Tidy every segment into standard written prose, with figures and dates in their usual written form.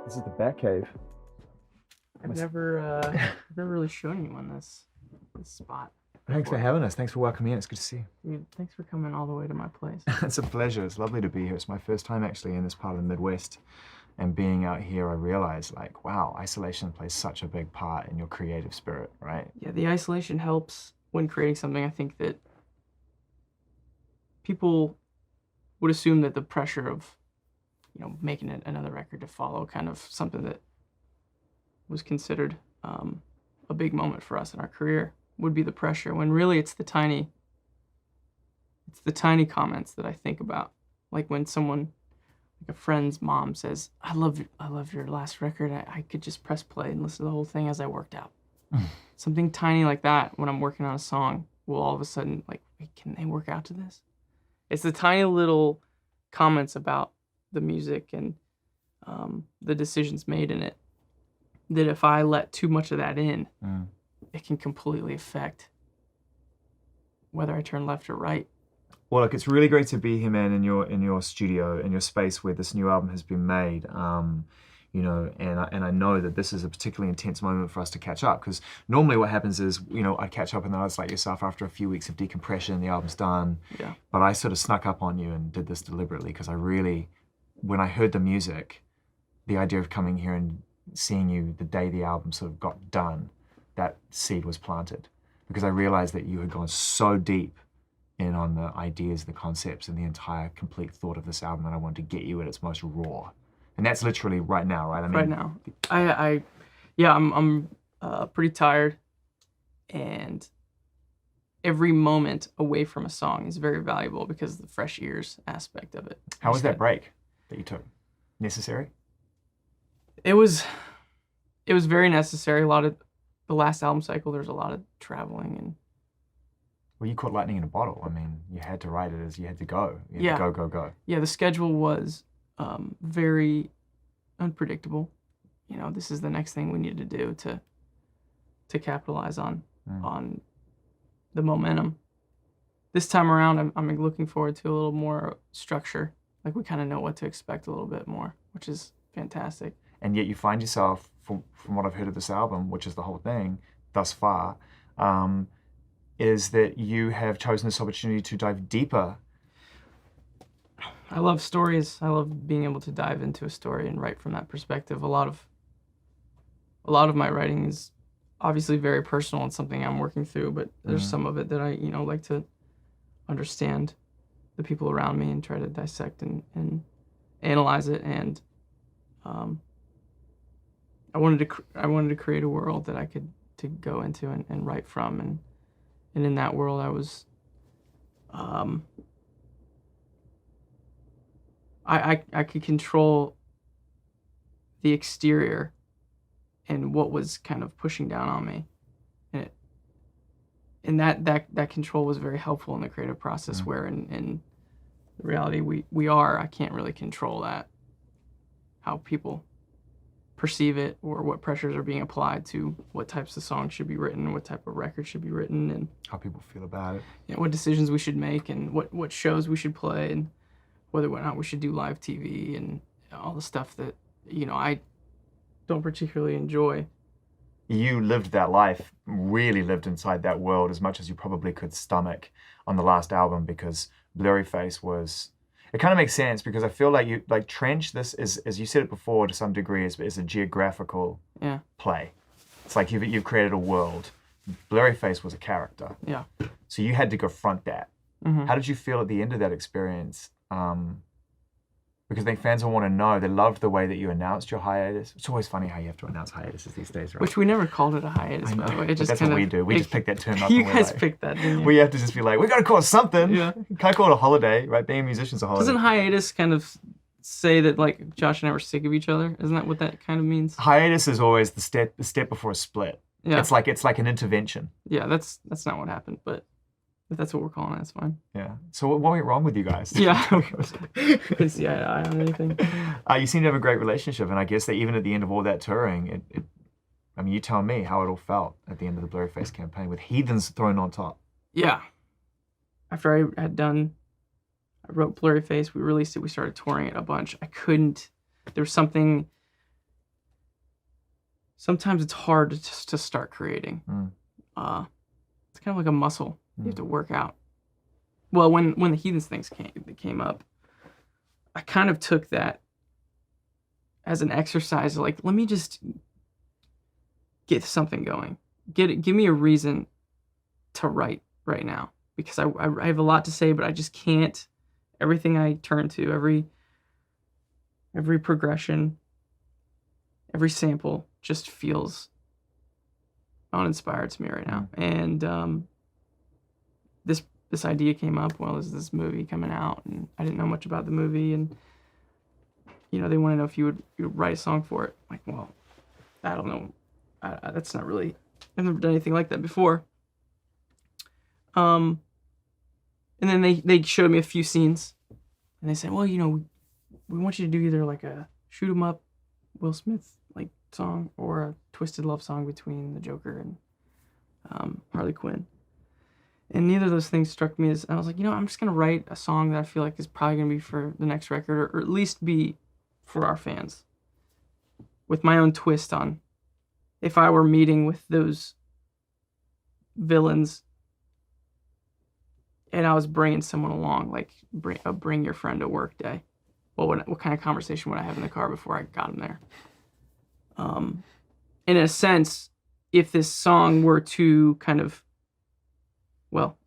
This is the Batcave. I've never really shown anyone this spot Thanks for before. having us. Thanks for welcoming in. It's good to see you. Dude, thanks for coming all the way to my place. It's a pleasure. It's lovely to be here. It's my first time actually in this part of the Midwest. And being out here, I realized, like, wow, isolation plays such a big part in your creative spirit, right? Yeah, the isolation helps when creating something. I think that people would assume that the pressure of, making another record to follow, kind of something that was considered a big moment for us in our career, would be the pressure, when really it's the tiny comments that I think about. Like when someone, like a friend's mom says, I love your last record. I could just press play and listen to the whole thing as I worked out. Something tiny like that when I'm working on a song will all of a sudden, like, wait, can they work out to this? It's the tiny little comments about the music and the decisions made in it that if I let too much of that in, it can completely affect whether I turn left or right. Well, look, it's really great to be here, man, in your studio, in your space where this new album has been made. And I know that this is a particularly intense moment for us to catch up, because normally what happens is, I'd catch up and then it's like yourself after a few weeks of decompression, the album's done. Yeah. But I sort of snuck up on you and did this deliberately because when I heard the music, the idea of coming here and seeing you the day the album sort of got done, that seed was planted, because I realized that you had gone so deep in on the ideas, the concepts, and the entire complete thought of this album, and I wanted to get you at its most raw. And that's literally right now, right? I mean, right now, I'm pretty tired, and every moment away from a song is very valuable because of the fresh ears aspect of it. How was that break that you took? Necessary? It was very necessary. A lot of the last album cycle, there's a lot of traveling and. Well, you caught lightning in a bottle. I mean, you had to write it as you had to go. You had to go. Yeah, the schedule was very unpredictable. This is the next thing we needed to do to capitalize on the momentum. This time around, I'm looking forward to a little more structure. Like, we kind of know what to expect a little bit more, which is fantastic. And yet you find yourself, from what I've heard of this album, which is the whole thing thus far, is that you have chosen this opportunity to dive deeper. I love stories. I love being able to dive into a story and write from that perspective. A lot of my writing is obviously very personal and something I'm working through, but there's some of it that I, like to understand the people around me and try to dissect and analyze it. And I wanted to create a world that I could to go into and write from, and in that world I was I could control the exterior and what was kind of pushing down on me, and that control was very helpful in the creative process. Where in reality I can't really control that, how people perceive it or what pressures are being applied to what types of songs should be written, what type of record should be written, and how people feel about it. What decisions we should make, and what shows we should play, and whether or not we should do live TV, and all the stuff that I don't particularly enjoy. You lived that life, really lived inside that world as much as you probably could stomach on the last album, because Blurry Face was. It kind of makes sense, because I feel like you Trench, this is, as you said it before to some degree, is a geographical play. It's like you've created a world. Blurry Face was a character. Yeah. So you had to confront that. Mm-hmm. How did you feel at the end of that experience? Because I think fans will want to know. They loved the way that you announced your hiatus. It's always funny how you have to announce hiatuses these days, right? Which we never called it a hiatus, by the way. That's what we do. We just pick that term up. You guys picked that, didn't you? We have to just be like, we got to call it something. Yeah. Can't call it a holiday, right? Being a musician's a holiday. Doesn't hiatus kind of say that, like, Josh and I were sick of each other? Isn't that what that kind of means? Hiatus is always the step before a split. Yeah. It's like an intervention. Yeah, that's not what happened, but if that's what we're calling it, that's fine. Yeah. So what went wrong with you guys? Yeah. Couldn't see eye to eye on anything. You seem to have a great relationship, and I guess that even at the end of all that touring, I mean, you tell me how it all felt at the end of the Blurry Face campaign with Heathens thrown on top. Yeah. After I wrote Blurry Face, we released it, we started touring it a bunch. There was something sometimes it's hard to start creating. It's kind of like a muscle you have to work out. Well, when the Heathens things came up, I kind of took that as an exercise. Like, let me just get something going. Give me a reason to write right now, because I have a lot to say, but I just can't. Everything I turn to, every progression, every sample just feels uninspired to me right now. And this idea came up. Well, there's this movie coming out, and I didn't know much about the movie, and they want to know if you would write a song for it. Like, well, I don't know. That's not really. I've never done anything like that before. And then they showed me a few scenes, and they said, well, we want you to do either like a shoot 'em up Will Smith like song or a twisted love song between the Joker and Harley Quinn. And neither of those things struck me as, I was like, I'm just going to write a song that I feel like is probably going to be for the next record, or at least be for our fans, with my own twist on if I were meeting with those villains and I was bringing someone along, like bring your friend to work day. Well, what kind of conversation would I have in the car before I got him there? In a sense, if this song were to kind of, well,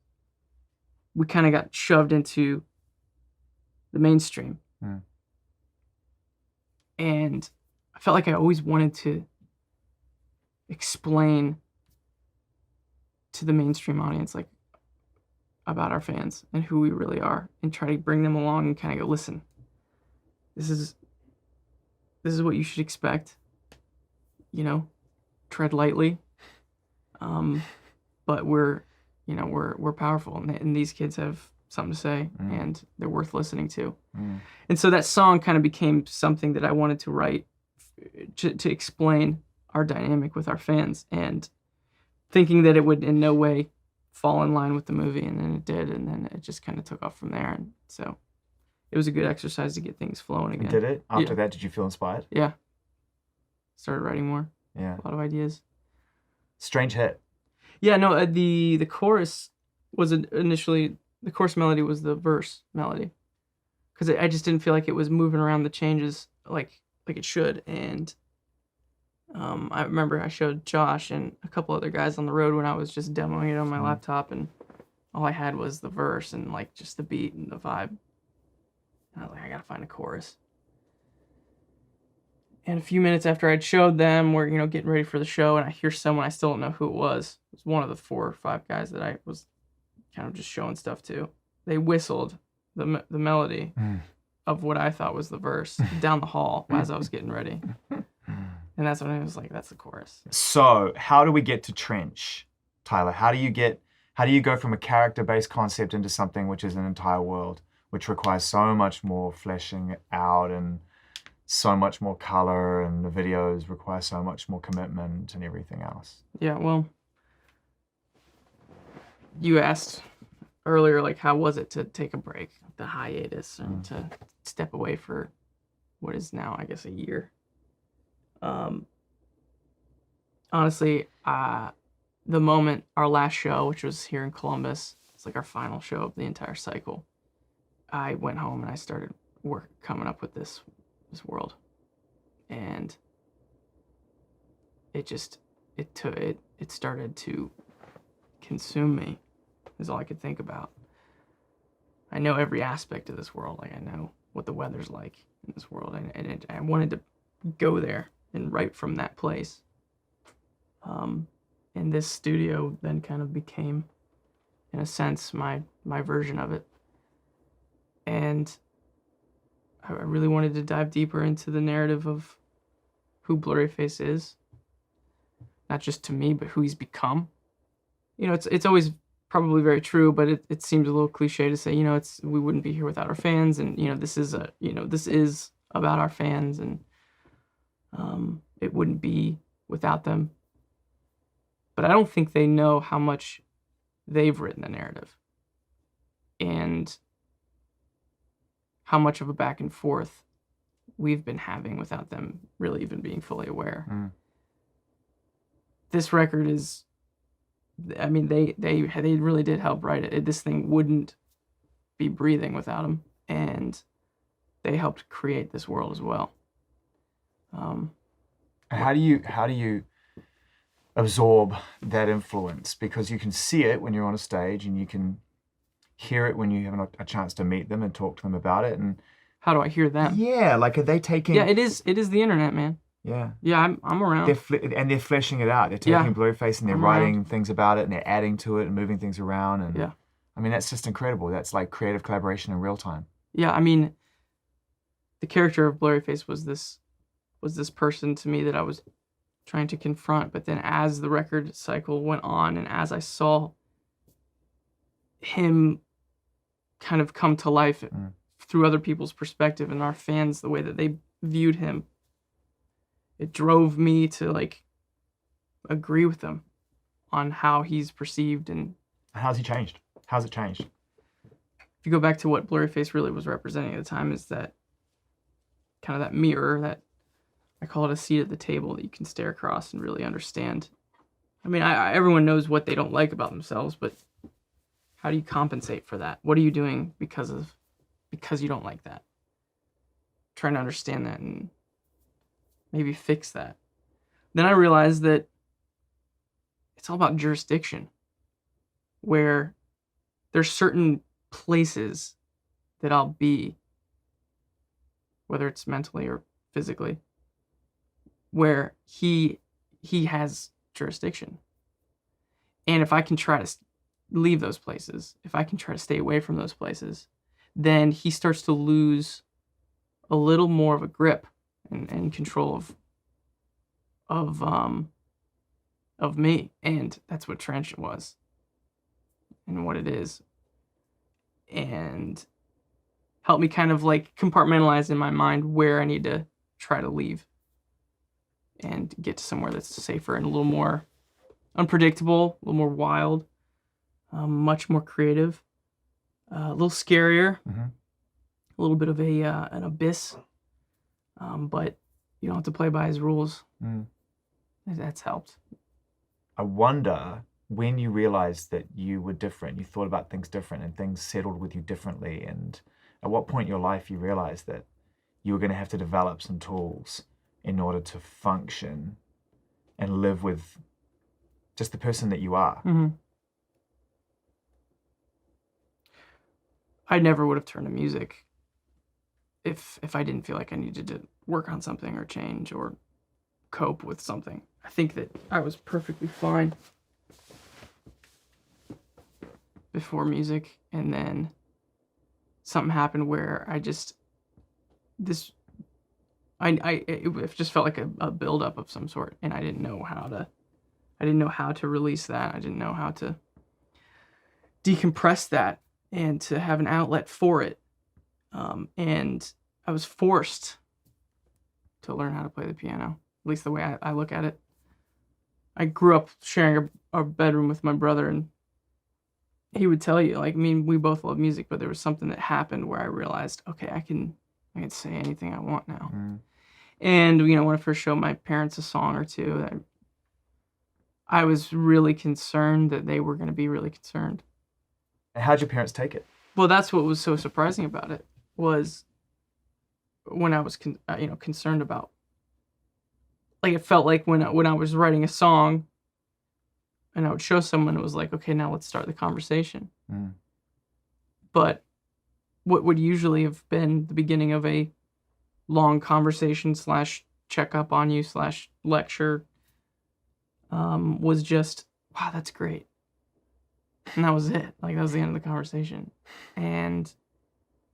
we kind of got shoved into the mainstream. And I felt like I always wanted to explain to the mainstream audience, like, about our fans and who we really are, and try to bring them along and kind of go, listen, this is what you should expect. Tread lightly. But we're powerful, and these kids have something to say, and they're worth listening to. And so that song kind of became something that I wanted to write to explain our dynamic with our fans, and thinking that it would in no way fall in line with the movie, and then it did, and then it just kind of took off from there. And so it was a good exercise to get things flowing again. Did it? After that, did you feel inspired? Yeah. Started writing more. Yeah. A lot of ideas. Strange hit. Yeah, no, the chorus was initially, the chorus melody was the verse melody, because I just didn't feel like it was moving around the changes like it should. And I remember I showed Josh and a couple other guys on the road when I was just demoing it on my laptop, and all I had was the verse and like just the beat and the vibe. And I was like, I gotta find a chorus. And a few minutes after I'd showed them, we're getting ready for the show, and I hear someone, I still don't know who it was. It was one of the 4 or 5 guys that I was kind of just showing stuff to. They whistled the melody of what I thought was the verse down the hall as I was getting ready. And that's when I was like, that's the chorus. So how do we get to Trench, Tyler? How do you go from a character-based concept into something which is an entire world, which requires so much more fleshing out and so much more color, and the videos require so much more commitment and everything else? Yeah, well, you asked earlier, like, how was it to take a break, the hiatus, and to step away for what is now, I guess, a year. Honestly, the moment our last show, which was here in Columbus, it's like our final show of the entire cycle, I went home and I started coming up with this world, and it started to consume me, is all I could think about. I know every aspect of this world. Like, I know what the weather's like in this world, and I wanted to go there and write from that place. And this studio then kind of became, in a sense, my version of it. And I really wanted to dive deeper into the narrative of who Blurryface is, not just to me, but who he's become. It's always probably very true, but it seems a little cliche to say, we wouldn't be here without our fans, and this is about our fans, and it wouldn't be without them. But I don't think they know how much they've written the narrative, and how much of a back and forth we've been having without them really even being fully aware. this record is, I mean, they really did help write it. This thing wouldn't be breathing without them, and they helped create this world as well. How do you absorb that influence? Because you can see it when you're on a stage, and you can hear it when you have a chance to meet them and talk to them about it. And how do I hear them? yeah, like, are they taking? Yeah, it is the internet, man. Yeah. Yeah, I'm around. They're fleshing it out. They're taking Blurryface and they're I'm writing around. things about it, and they're adding to it and moving things around. And Yeah. I mean, that's just incredible. That's like creative collaboration in real time. Yeah, I mean, the character of Blurryface was this person to me that I was trying to confront. But then as the record cycle went on, and as I saw him kind of come to life through other people's perspective and our fans, the way that they viewed him, it drove me to like agree with them on how he's perceived. And how's he changed? How's it changed? If you go back to what Blurryface really was representing at the time, is that kind of that mirror, that I call it a seat at the table that you can stare across and really understand. I mean, everyone knows what they don't like about themselves, but how do you compensate for that? What are you doing because you don't like that? Trying to understand that and maybe fix that. Then I realized that it's all about jurisdiction, where there's certain places that I'll be, whether it's mentally or physically, where he has jurisdiction. And if I can try to leave those places, if I can try to stay away from those places, then he starts to lose a little more of a grip and control of me. And that's what Trench was and what it is. And help me kind of like compartmentalize in my mind where I need to try to leave and get to somewhere that's safer and a little more unpredictable, a little more wild, much more creative, a little scarier, a little bit of an abyss, but you don't have to play by his rules. That's helped. I wonder when you realized that you were different, you thought about things different and things settled with you differently, and at what point in your life you realized that you were going to have to develop some tools in order to function and live with just the person that you are. I never would have turned to music if I didn't feel like I needed to work on something or change or cope with something. I think that I was perfectly fine before music, and then something happened where it just felt like a buildup of some sort, and I didn't know how to release that. I didn't know how to decompress that and to have an outlet for it. And I was forced to learn how to play the piano, at least the way I look at it. I grew up sharing a bedroom with my brother, and he would tell you, like, I mean, we both love music, but there was something that happened where I realized, okay, I can say anything I want now. And, you know, when I first showed my parents a song or two, I was really concerned that they were going to be really concerned. How'd your parents take it? Well, that's what was so surprising about it, was when I was concerned about, like, it felt like when I was writing a song and I would show someone, it was like, okay, now let's start the conversation. But what would usually have been the beginning of a long conversation / check up on you / lecture was just, wow, that's great. And that was it. Like, that was the end of the conversation. And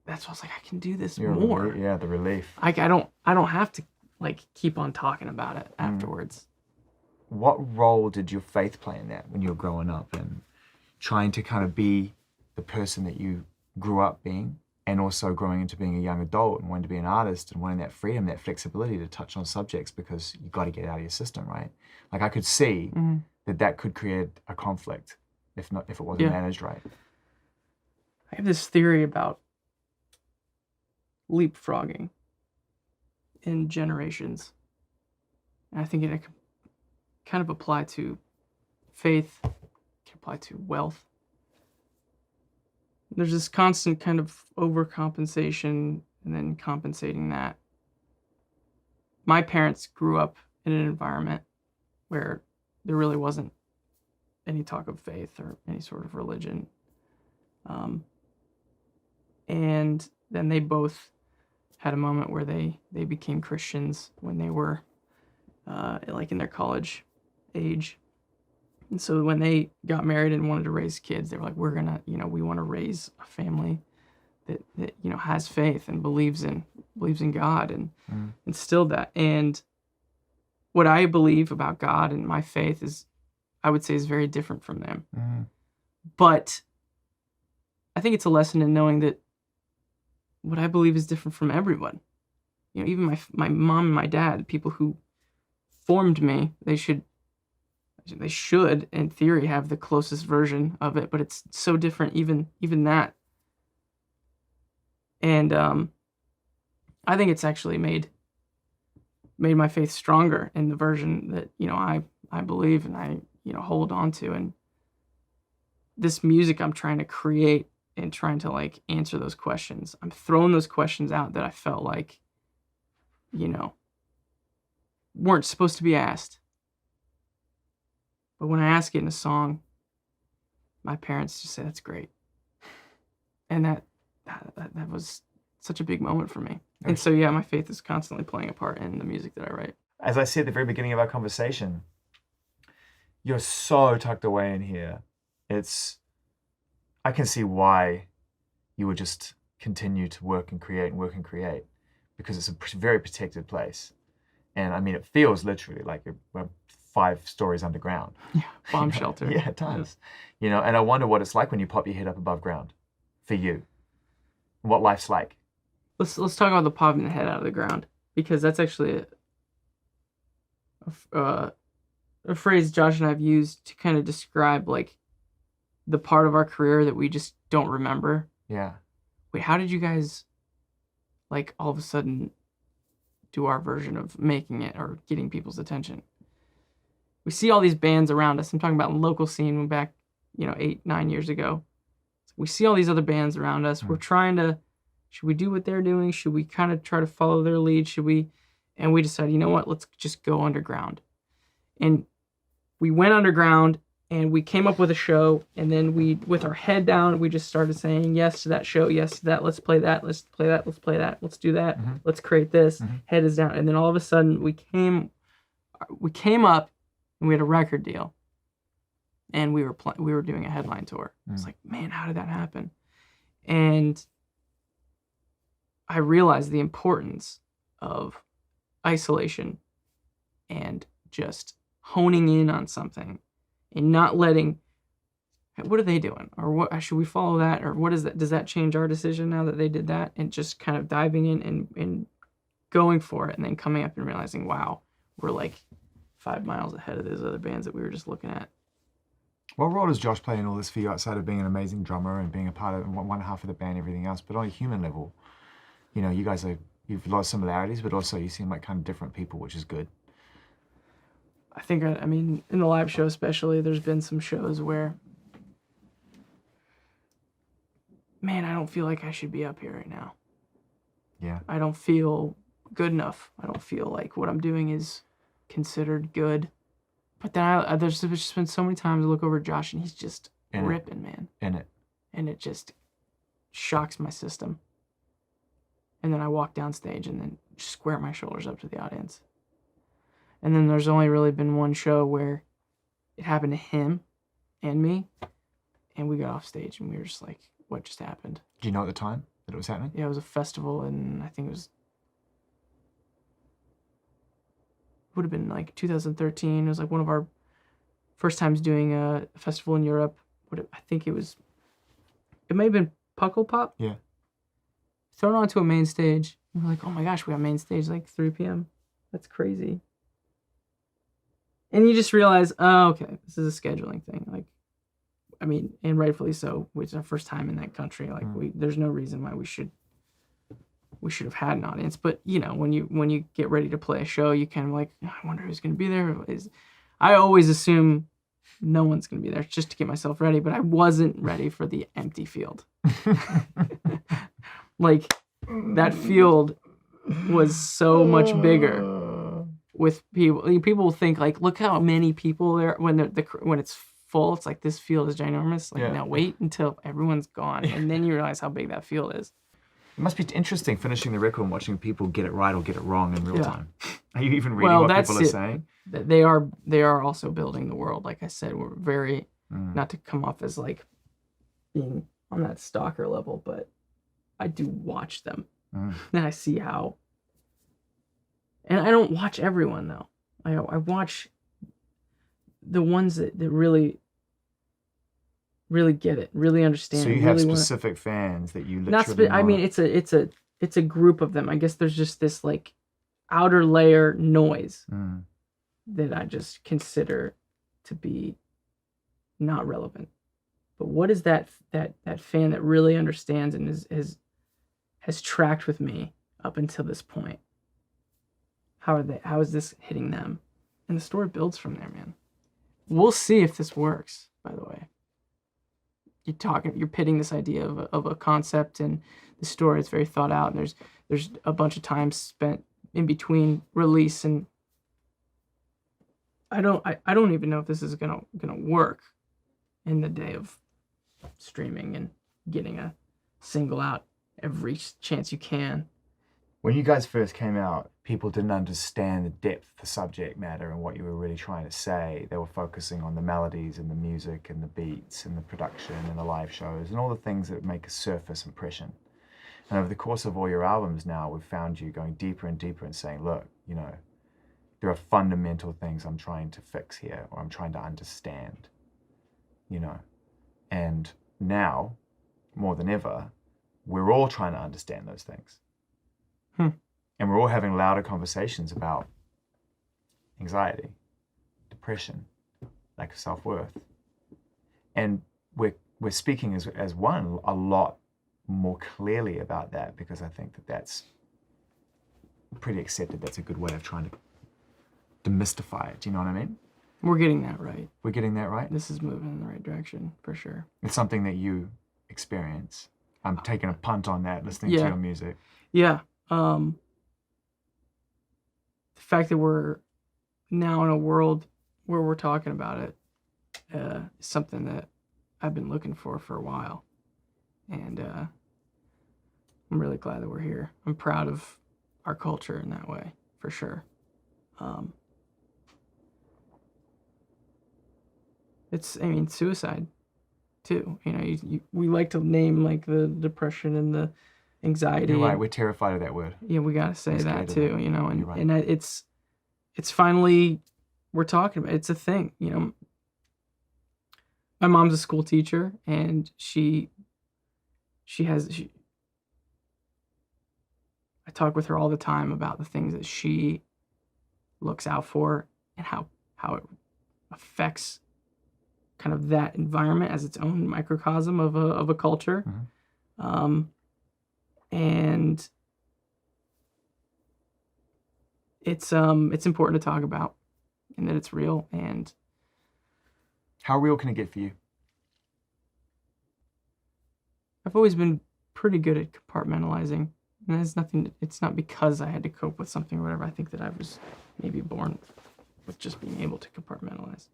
that's why I was like, I can do this more. The relief. I don't have to, like, keep on talking about it afterwards. What role did your faith play in that when you were growing up and trying to kind of be the person that you grew up being, and also growing into being a young adult and wanting to be an artist and wanting that freedom, that flexibility to touch on subjects because you got to get it out of your system, right? Like, I could see that could create a conflict if it wasn't managed right. I have this theory about leapfrogging in generations. And I think it kind of apply to faith, can apply to wealth. There's this constant kind of overcompensation and then compensating that. My parents grew up in an environment where there really wasn't any talk of faith or any sort of religion. And then they both had a moment where they became Christians when they were like in their college age. And so when they got married and wanted to raise kids, they were like, we're gonna, we want to raise a family that has faith and believes in God, and instilled that. And what I believe about God and my faith is, I would say, is very different from them. But I think it's a lesson in knowing that what I believe is different from everyone. Even my mom and my dad, the people who formed me, they should in theory have the closest version of it, but it's so different even that. And I think it's actually made my faith stronger in the version that I believe and I hold on to. And this music I'm trying to create and trying to like answer those questions. I'm throwing those questions out that I felt like weren't supposed to be asked. But when I ask it in a song, my parents just say, that's great. And that was such a big moment for me. And so, yeah, my faith is constantly playing a part in the music that I write. As I said at the very beginning of our conversation, you're so tucked away in here. I can see why you would just continue to work and create, because it's a very protected place. And I mean, it feels literally like we're 5 stories underground. Yeah, bomb shelter. Yeah, it does. And I wonder what it's like when you pop your head up above ground for you. What life's like. Let's talk about the popping the head out of the ground, because that's actually a phrase Josh and I have used to kind of describe like the part of our career that we just don't remember. Yeah. Wait, how did you guys like all of a sudden do our version of making it or getting people's attention? We see all these bands around us. I'm talking about the local scene back, 8-9 years ago. We see all these other bands around us. We're trying to, should we do what they're doing? Should we kind of try to follow their lead? And we decided, you know what, let's just go underground. And we went underground and we came up with a show, and then with our head down, we just started saying yes to that show, yes to that, let's play that, let's play that, let's play that, let's do that, let's create this, head is down. And then all of a sudden we came up and we had a record deal, and we were doing a headline tour. It's like, man, how did that happen? And I realized the importance of isolation and just honing in on something and not letting, what are they doing? Or what should we follow that? Or what is that? Does that change our decision now that they did that? And just kind of diving in and going for it, and then coming up and realizing, wow, we're like 5 miles ahead of those other bands that we were just looking at. What role does Josh play in all this for you, outside of being an amazing drummer and being a part of one half of the band, everything else? But on a human level, you guys you've a lot of similarities, but also you seem like kind of different people, which is good. I think, I mean, in the live show especially, there's been some shows where, man, I don't feel like I should be up here right now. Yeah. I don't feel good enough. I don't feel like what I'm doing is considered good. But then there's just been so many times I look over at Josh and he's just ripping, man. In it. And it just shocks my system. And then I walk down stage and then just square my shoulders up to the audience. And then there's only really been one show where it happened to him and me, and we got off stage and we were just like, what just happened? Do you know at the time that it was happening? Yeah, it was a festival, and I think it would have been like 2013. It was like one of our first times doing a festival in Europe. I think it may have been Puckle Pop. Yeah. Thrown onto a main stage. And we're like, oh my gosh, we got main stage like 3 p.m. That's crazy. And you just realize, oh, okay, this is a scheduling thing. Like, I mean, and rightfully so. It's our first time in that country. Like, there's no reason why we should have had an audience. But when you get ready to play a show, you kind of like, I wonder who's going to be there. I always assume no one's going to be there just to get myself ready, but I wasn't ready for the empty field. Like, that field was so much bigger with people. People think, like, look how many people there, when it's full, it's like, this field is ginormous. Like, now wait until everyone's gone, and then you realize how big that field is. It must be interesting finishing the record and watching people get it right or get it wrong in real time. Are you even reading what people are saying? They are also building the world. Like I said, we're very, not to come off as like being on that stalker level, but I do watch them. And I see how, and I don't watch everyone though. I watch the ones that really get it, really understand. So you have specific fans that you literally I mean, it's a group of them. I guess there's just this like outer layer noise that I just consider to be not relevant. But what is that fan that really understands and has tracked with me up until this point? How is this hitting them? And the story builds from there, man. We'll see if this works, by the way. You're pitting this idea of a concept, and the story is very thought out, and there's a bunch of time spent in between release, and I don't even know if this is gonna work in the day of streaming and getting a single out every chance you can. When you guys first came out, people didn't understand the depth of the subject matter and what you were really trying to say. They were focusing on the melodies and the music and the beats and the production and the live shows and all the things that make a surface impression. And over the course of all your albums now, we've found you going deeper and deeper and saying, look, you know, there are fundamental things I'm trying to fix here, or I'm trying to understand, you know. And now, more than ever, we're all trying to understand those things. And we're all having louder conversations about anxiety, depression, lack of self-worth. And we're speaking as one a lot more clearly about that, because I think that's pretty accepted. That's a good way of trying to demystify it. Do you know what I mean? We're getting that right. We're getting that right? This is moving in the right direction, for sure. It's something that you experience. I'm taking a punt on that, listening to your music. Yeah. The fact that we're now in a world where we're talking about it is something that I've been looking for a while. And I'm really glad that we're here. I'm proud of our culture in that way, for sure. It's suicide too. You know, we like to name like the depression and the anxiety. You're right. We're terrified of that word. Yeah, we gotta say that too. You know, and right. and it's finally we're talking about it. It's a thing. You know, my mom's a school teacher, and I talk with her all the time about the things that she looks out for and how it affects kind of that environment as its own microcosm of a culture. And it's important to talk about, and that it's real. And how real can it get for you? I've always been pretty good at compartmentalizing, and it's not because I had to cope with something or whatever. I think that I was maybe born with just being able to compartmentalize.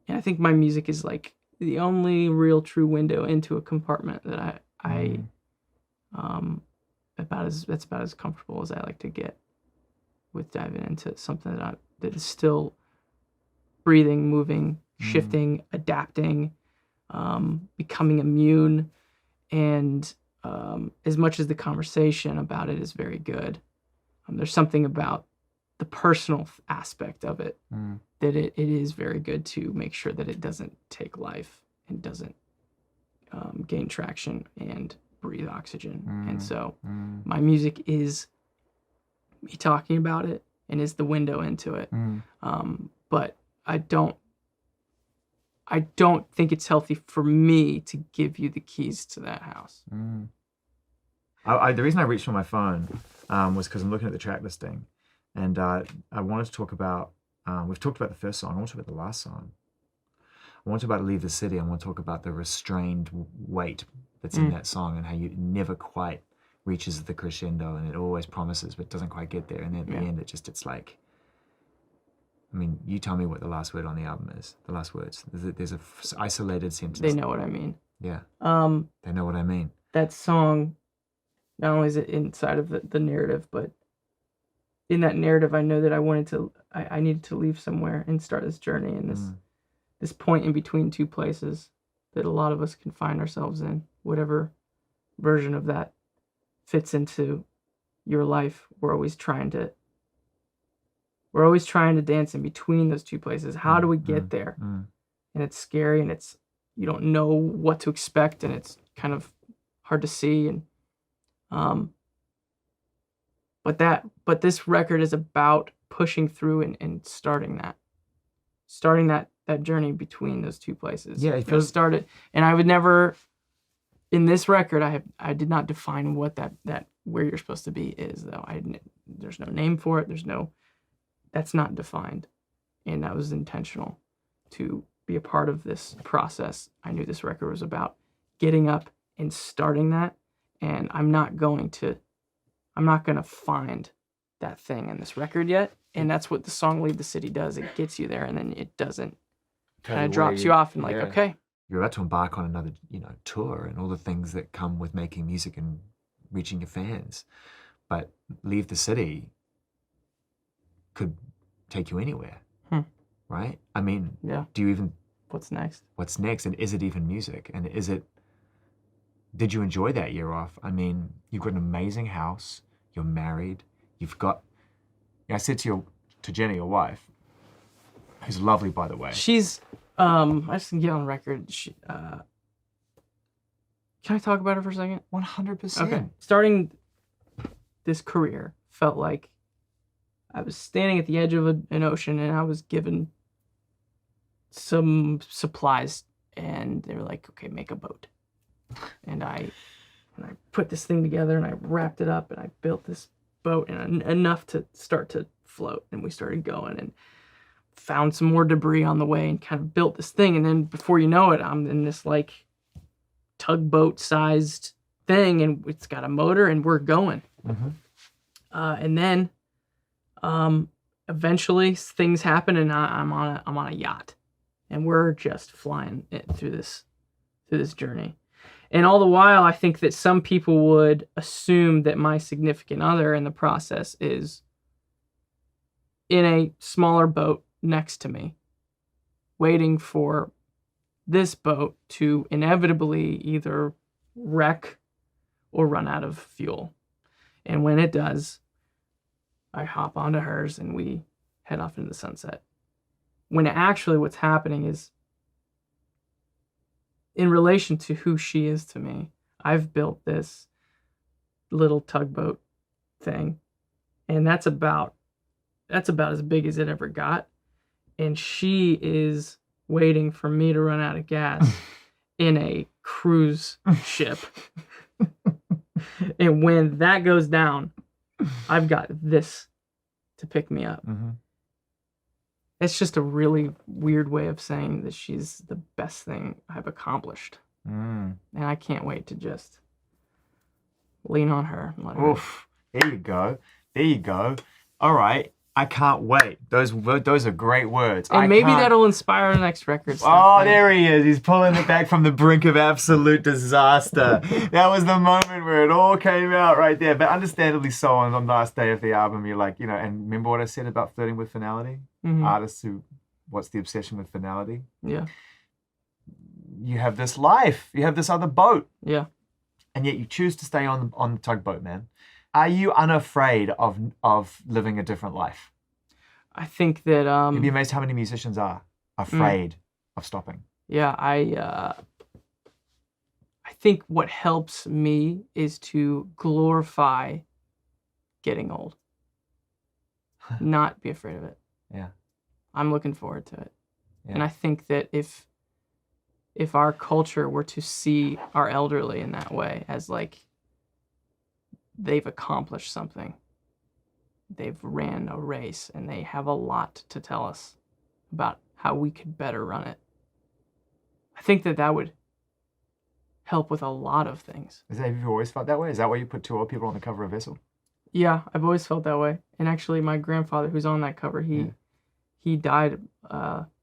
And I think my music is like the only real true window into a compartment that that's about as comfortable as I like to get with diving into something that is still breathing, moving, shifting, adapting, becoming immune. And as much as the conversation about it is very good, there's something about the personal aspect of it that it is very good to make sure that it doesn't take life and doesn't gain traction and breathe oxygen. And so my music is me talking about it and is the window into it. But I don't think it's healthy for me to give you the keys to that house. The reason I reached for my phone was because I'm looking at the track listing, and I wanted to talk about We've talked about the first song. I want to talk about the last song. I want to talk about Leave the City. I want to talk about the restrained weight that's in that song and how you never quite reaches the crescendo and it always promises but doesn't quite get there. And at the end, it's like, I mean, you tell me what the last word on the album is. The last words. There's a isolated sentence. They know what I mean. Yeah. Um, They know what I mean. that song, not only is it inside of the narrative, but in that narrative, I know that I needed to leave somewhere and start this journey and this point in between two places that a lot of us can find ourselves in, whatever version of that fits into your life. We're always trying to dance in between those two places. How do we get there? And it's scary and you don't know what to expect and it's kind of hard to see. And but this record is about pushing through and starting that journey between those two places. Yeah, it feels started, and I would never in this record. I did not define what that where you're supposed to be is though. There's no name for it. That's not defined, and that was intentional to be a part of this process. I knew this record was about getting up and starting that, and I'm not going to find that thing in this record yet. And that's what the song Leave the City does. It gets you there and then it doesn't. Kind of drops you off and like, okay. You're about to embark on another, tour and all the things that come with making music and reaching your fans. But Leave the City could take you anywhere. Right? I mean, do you even... What's next? What's next? And is it even music? And did you enjoy that year off? I mean, you've got an amazing house. You're married. You've got... I said to Jenny, your wife, who's lovely, by the way. She's... I just can get on record. Can I talk about her for a second? 100%. Okay. Starting this career felt like I was standing at the edge of an ocean and I was given some supplies and they were like, okay, make a boat. And I put this thing together and I wrapped it up and I built this boat and enough to start to float. And we started going and found some more debris on the way and kind of built this thing. And then before you know it, I'm in this like tugboat sized thing and it's got a motor and we're going. And then eventually things happen and I'm on a yacht and we're just flying it through this journey. And all the while, I think that some people would assume that my significant other in the process is in a smaller boat next to me, waiting for this boat to inevitably either wreck or run out of fuel. And when it does, I hop onto hers and we head off into the sunset. When actually what's happening is, in relation to who she is to me, I've built this little tugboat thing, and that's about as big as it ever got. And she is waiting for me to run out of gas in a cruise ship. And when that goes down, I've got this to pick me up. It's just a really weird way of saying that she's the best thing I've accomplished. And I can't wait to just lean on her. And let her. Oof. There you go. There you go. All right. I can't wait. Those are great words. And maybe that'll inspire the next record. Oh, there he is. He's pulling it back from the brink of absolute disaster. That was the moment where it all came out right there. But understandably so, on the last day of the album, you're like, and remember what I said about flirting with finality? Artists what's the obsession with finality? Yeah. You have this life. You have this other boat. Yeah. And yet you choose to stay on the tugboat, man. Are you unafraid of living a different life? I think that you'd be amazed how many musicians are afraid of stopping. Yeah, I think what helps me is to glorify getting old. Not be afraid of it. Yeah. I'm looking forward to it. Yeah. And I think that if our culture were to see our elderly in that way as like they've accomplished something, they've ran a race and they have a lot to tell us about how we could better run it. I think that would help with a lot of things. Have you always felt that way? Is that why you put 2 old people on the cover of Vessel? Yeah, I've always felt that way. And actually, my grandfather, who's on that cover, he died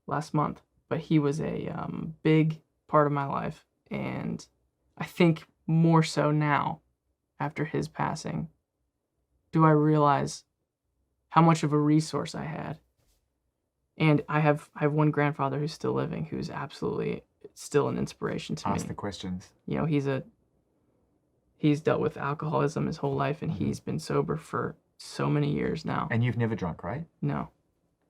last month, but he was a big part of my life. And I think more so now, after his passing, do I realize how much of a resource I had. And I have one grandfather who's still living, who's absolutely still an inspiration to me. Ask the questions. You know, he's dealt with alcoholism his whole life, and he's been sober for so many years now. And you've never drunk, right? No.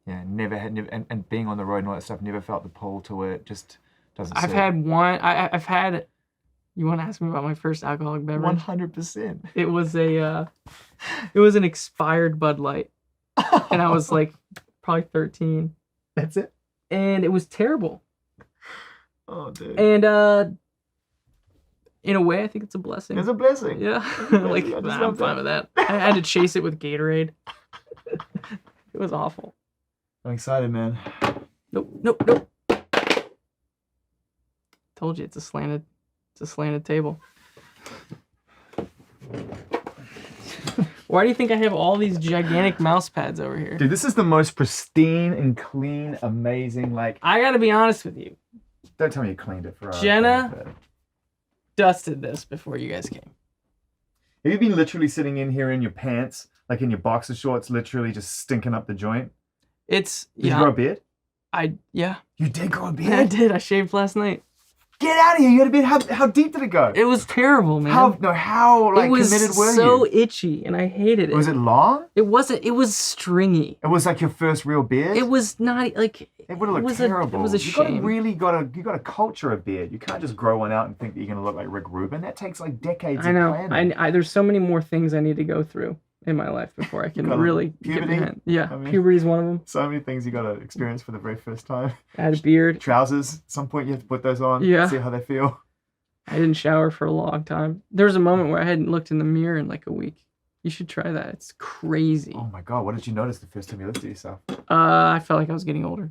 Yeah, never had, and being on the road and all that stuff, never felt the pull to it. Just doesn't. I've had one. I've had. You want to ask me about my first alcoholic beverage? 100%. It was an expired Bud Light, and I was like probably 13. That's it. And it was terrible. Oh, dude. And in a way, I think it's a blessing. It's a blessing. Yeah. Like, I'm fine with that. I had to chase it with Gatorade. It was awful. I'm excited, man. Nope. Told you it's a slanted table. Why do you think I have all these gigantic mouse pads over here? Dude, this is the most pristine and clean, amazing, like... I gotta be honest with you. Don't tell me you cleaned it for us. Jenna dusted this before you guys came. Have you been literally sitting in here in your pants, like in your boxer shorts, literally just stinking up the joint? Did you grow a beard? Yeah. You did grow a beard? Yeah, I did. I shaved last night. Get out of here! You had a beard. How deep did it go? It was terrible, man. How committed were you? It was so itchy, and I hated it. Was it long? It wasn't. It was stringy. It was like your first real beard? It was not like... It would have looked terrible. It was a shame. You got to culture a beard. You can't just grow one out and think that you're going to look like Rick Rubin. That takes like decades I know. of planning. There's so many more things I need to go through in my life before I can really puberty? get behind. Yeah, puberty's one of them. So many things you got to experience for the very first time. I had a beard. Trousers. At some point you have to put those on. Yeah. See how they feel. I didn't shower for a long time. There was a moment where I hadn't looked in the mirror in like a week. You should try that. It's crazy. Oh my God. What did you notice the first time you looked at yourself? I felt like I was getting older.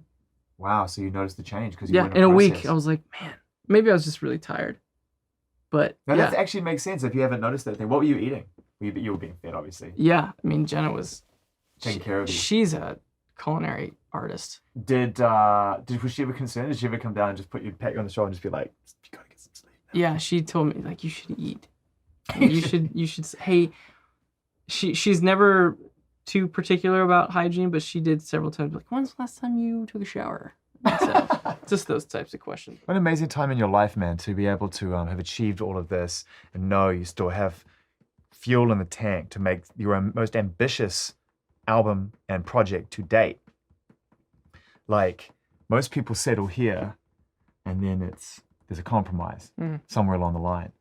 Wow. So you noticed the change because in a week. I was like, man, maybe I was just really tired. But that actually makes sense if you haven't noticed that thing. What were you eating? You were being fed, obviously. Yeah. I mean, Jenna was taking care of you. She's a culinary artist. Was she ever concerned? Did she ever come down and just pat you on the shoulder and just be like, you gotta get some sleep now? Yeah, she told me like you should eat. you should hey, she's never too particular about hygiene, but she did several times like, when's the last time you took a shower? So, just those types of questions. What an amazing time in your life, man, to be able to have achieved all of this and know you still have fuel in the tank to make your most ambitious album and project to date. Like, most people settle here and then there's a compromise somewhere along the line.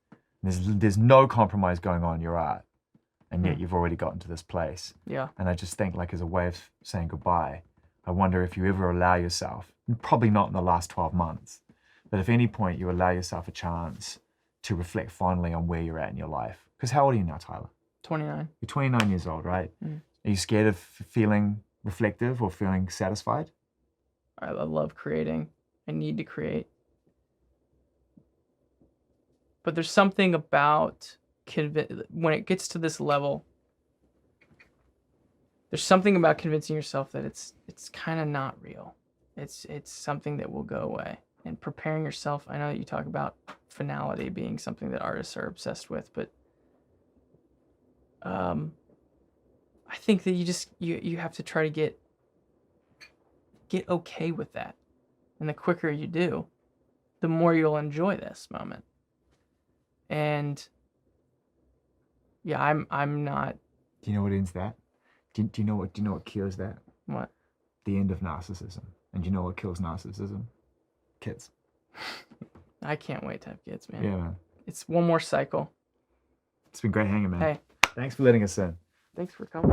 There's no compromise going on in your art, and yet you've already gotten to this place. Yeah. And I just think, like, as a way of saying goodbye, I wonder if you ever allow yourself, probably not in the last 12 months, but if at any point you allow yourself a chance to reflect fondly on where you're at in your life. Because how old are you now, Tyler? 29. You're 29 years old, right? Are you scared of feeling reflective or feeling satisfied? I love creating. I need to create. But there's something about when it gets to this level, there's something about convincing yourself that it's kind of not real. It's something that will go away. And preparing yourself, I know that you talk about finality being something that artists are obsessed with, but I think that you have to try to get okay with that. And the quicker you do, the more you'll enjoy this moment. And yeah, I'm not. Do you know what ends that? Do you know what cures that? What? The end of narcissism. And do you know what kills narcissism? Kids. I can't wait to have kids, man. Yeah, man. It's one more cycle. It's been great hanging, man. Hey. Thanks for letting us in. Thanks for coming.